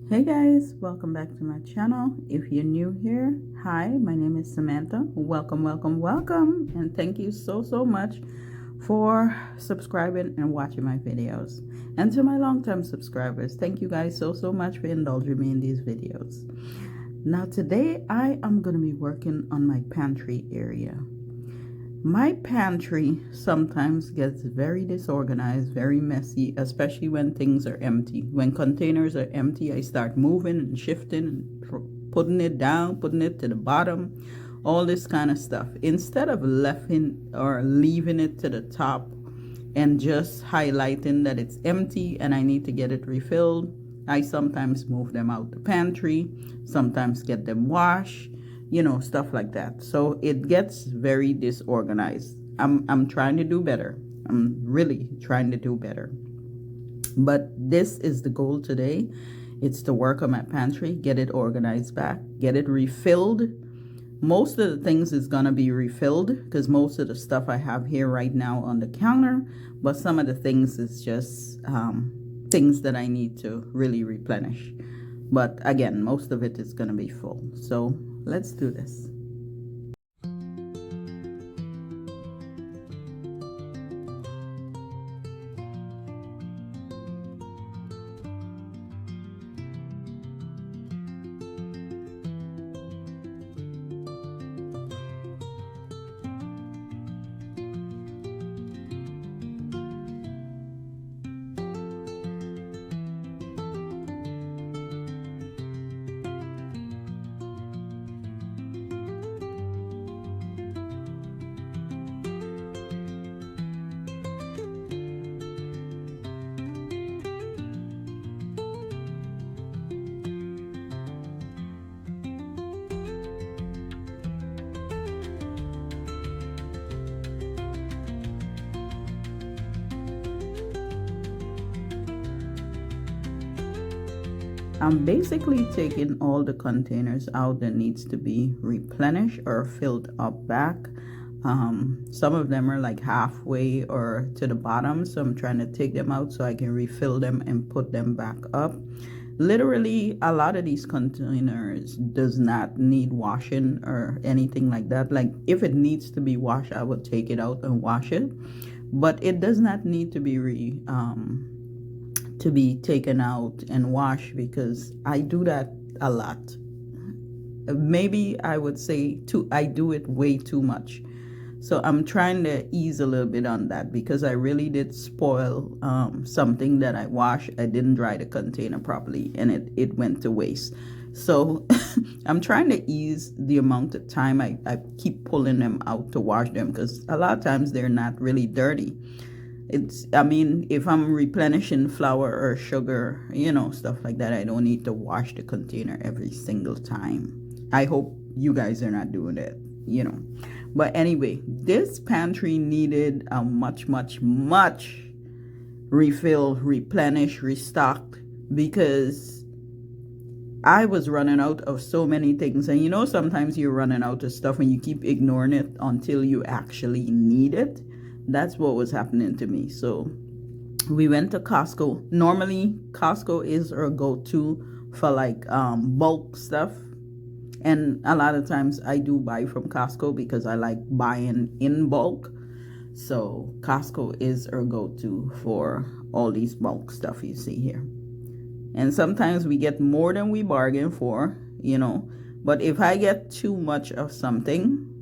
Hey guys, welcome back to my channel. If you're new here, hi, my name is Samantha. Welcome, and thank you so much for subscribing and watching my videos. And to my long-term subscribers, thank you guys so much for indulging me in these videos. Now today I am going to be working on my pantry area. My pantry sometimes gets very disorganized, very messy, especially when things are empty. When containers are empty, I start moving and shifting and putting it down, putting it to the bottom, all this kind of stuff. Instead of leaving it to the top and just highlighting that it's empty and I need to get it refilled, I sometimes move them out the pantry, sometimes get them washed, stuff like that. So it gets very disorganized. I'm trying to do better. I'm really trying to do better. But this is the goal today. It's to work on my pantry, get it organized back, get it refilled. Most of the things is gonna be refilled because most of the stuff I have here right now on the counter, but some of the things is just things that I need to really replenish. But again, most of it is gonna be full. So let's do this. I'm basically taking all the containers out that needs to be replenished or filled up back. Some of them are like halfway or to the bottom, so I'm trying to take them out so I can refill them and put them back up. Literally, a lot of these containers does not need washing or anything like that. Like if it needs to be washed, I would take it out and wash it, but it does not need to be taken out and washed because I do that a lot. Maybe I would say I do it way too much. So I'm trying to ease a little bit on that because I really did spoil something that I washed. I didn't dry the container properly and it went to waste. So I'm trying to ease the amount of time I keep pulling them out to wash them because a lot of times they're not really dirty. If I'm replenishing flour or sugar, stuff like that, I don't need to wash the container every single time. I hope you guys are not doing that, But anyway, this pantry needed a much refill, replenish, restock because I was running out of so many things. And sometimes you're running out of stuff and you keep ignoring it until you actually need it. That's what was happening to me. So we went to Costco. Normally Costco is our go-to for like bulk stuff, and a lot of times I do buy from Costco because I like buying in bulk. So Costco is our go-to for all these bulk stuff you see here. And sometimes we get more than we bargain for, but if I get too much of something,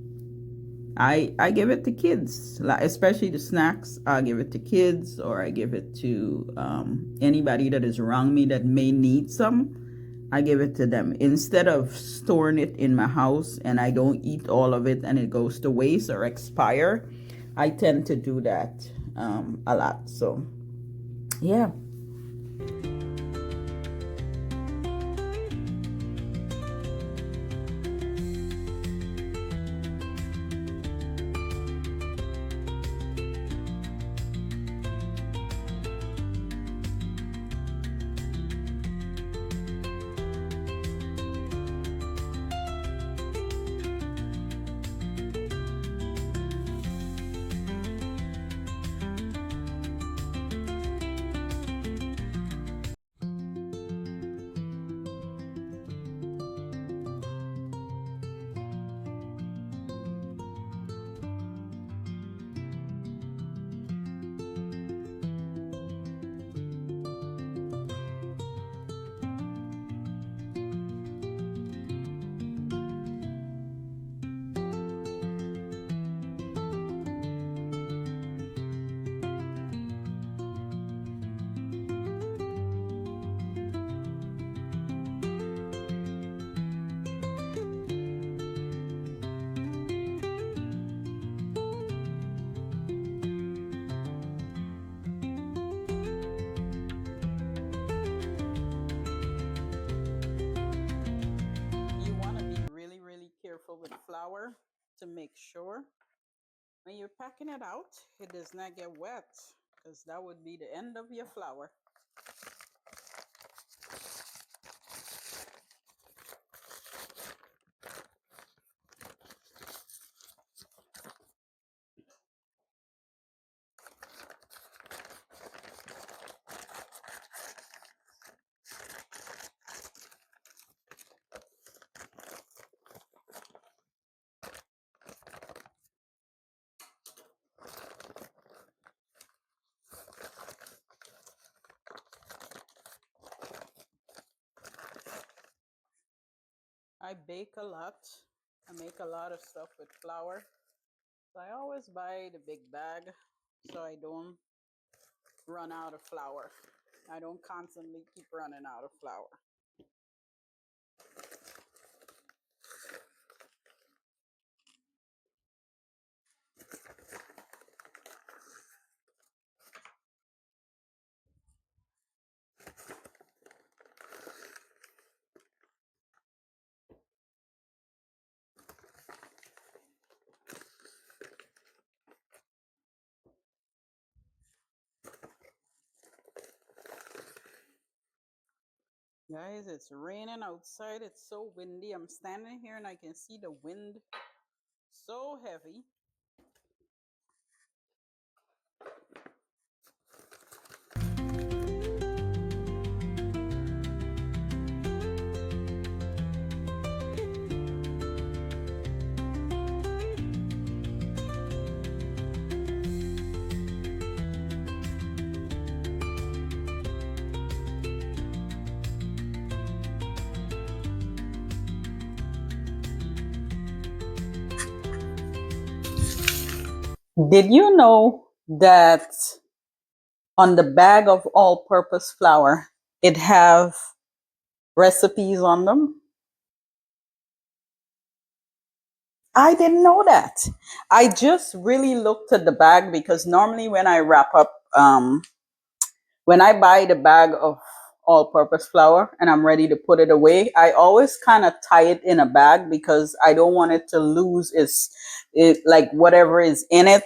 I give it to kids, especially the snacks. I give it to kids, or I give it to anybody that is around me that may need some. I give it to them instead of storing it in my house and I don't eat all of it and it goes to waste or expire. I tend to do that a lot. So yeah. flour to make sure when you're packing it out, it does not get wet, because that would be the end of your flour. I bake a lot. I make a lot of stuff with flour. So I always buy the big bag so I don't run out of flour. I don't constantly keep running out of flour. Guys, it's raining outside. It's so windy. I'm standing here and I can see the wind so heavy. Did you know that on the bag of all-purpose flour, it have recipes on them? I didn't know that. I just really looked at the bag because normally when I wrap up, when I buy the bag of all purpose flour and I'm ready to put it away, I always kind of tie it in a bag because I don't want it to lose like whatever is in it,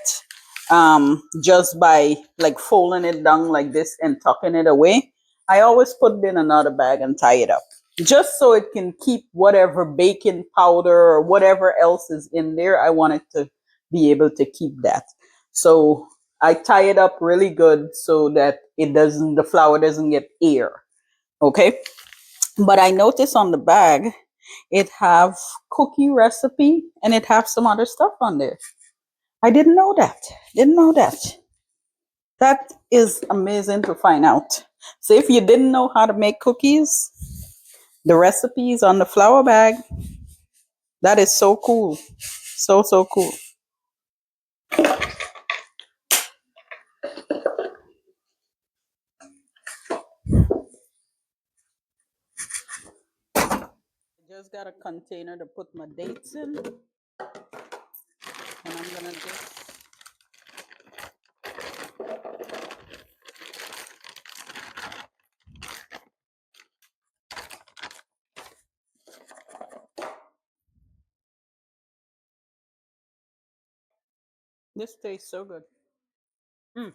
just by like folding it down like this and tucking it away. I always put it in another bag and tie it up just so it can keep whatever baking powder or whatever else is in there. I want it to be able to keep that. So I tie it up really good so that the flour doesn't get air. Okay. But I notice on the bag, it have cookie recipe and it have some other stuff on there. I didn't know that. Didn't know that. That is amazing to find out. So if you didn't know how to make cookies, the recipes on the flour bag, that is so cool. So, so cool. I just got a container to put my dates in. And I'm going to just this tastes so good. Mm.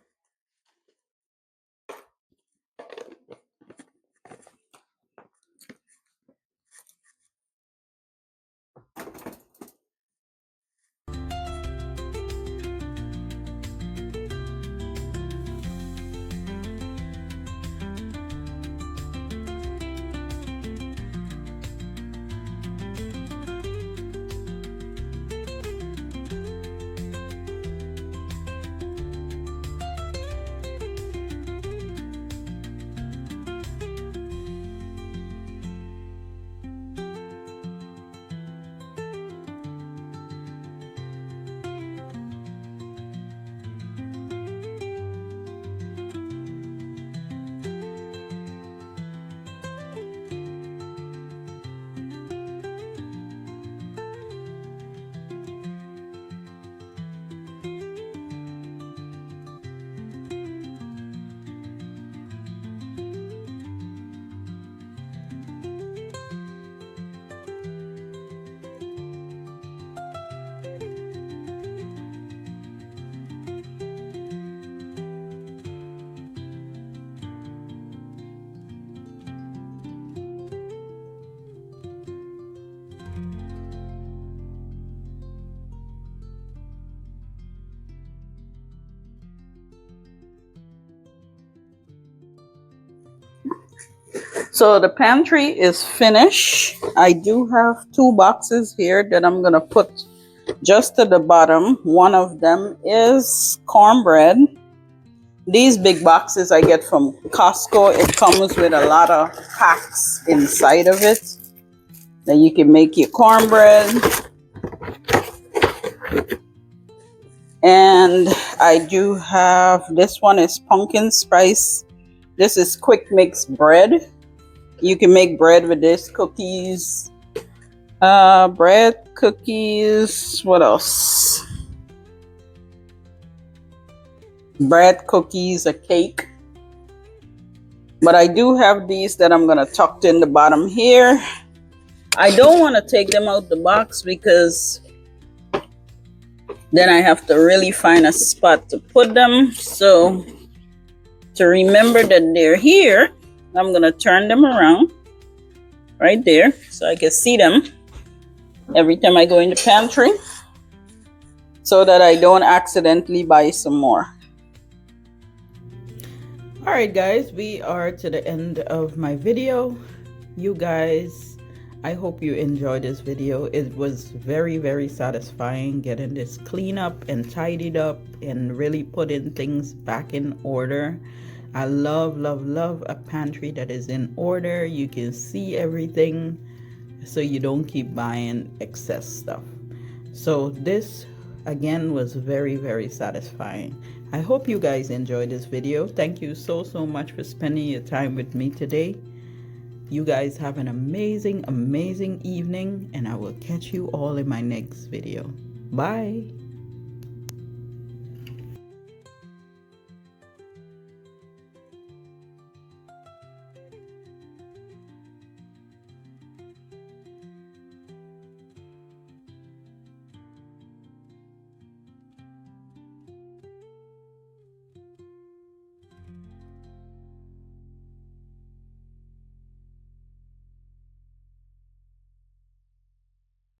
So the pantry is finished. I do have 2 boxes here that I'm gonna put just to the bottom. One of them is cornbread. These big boxes I get from Costco. It comes with a lot of packs inside of it. Then you can make your cornbread. And I do have, this one is pumpkin spice. This is quick mix bread. You can make bread with this, cookies, bread, cookies, what else? Bread, cookies, a cake. But I do have these that I'm gonna tuck in the bottom here. I don't want to take them out the box because then I have to really find a spot to put them. So to remember that they're here, I'm gonna turn them around right there so I can see them every time I go in the pantry so that I don't accidentally buy some more. All right, guys, we are to the end of my video. You guys, I hope you enjoyed this video. It was very, very satisfying getting this clean up and tidied up and really putting things back in order. I love, love, love a pantry that is in order. You can see everything so you don't keep buying excess stuff. So this again was very, very satisfying. I hope you guys enjoyed this video. Thank you so much for spending your time with me today. You guys have an amazing, amazing evening, and I will catch you all in my next video. Bye.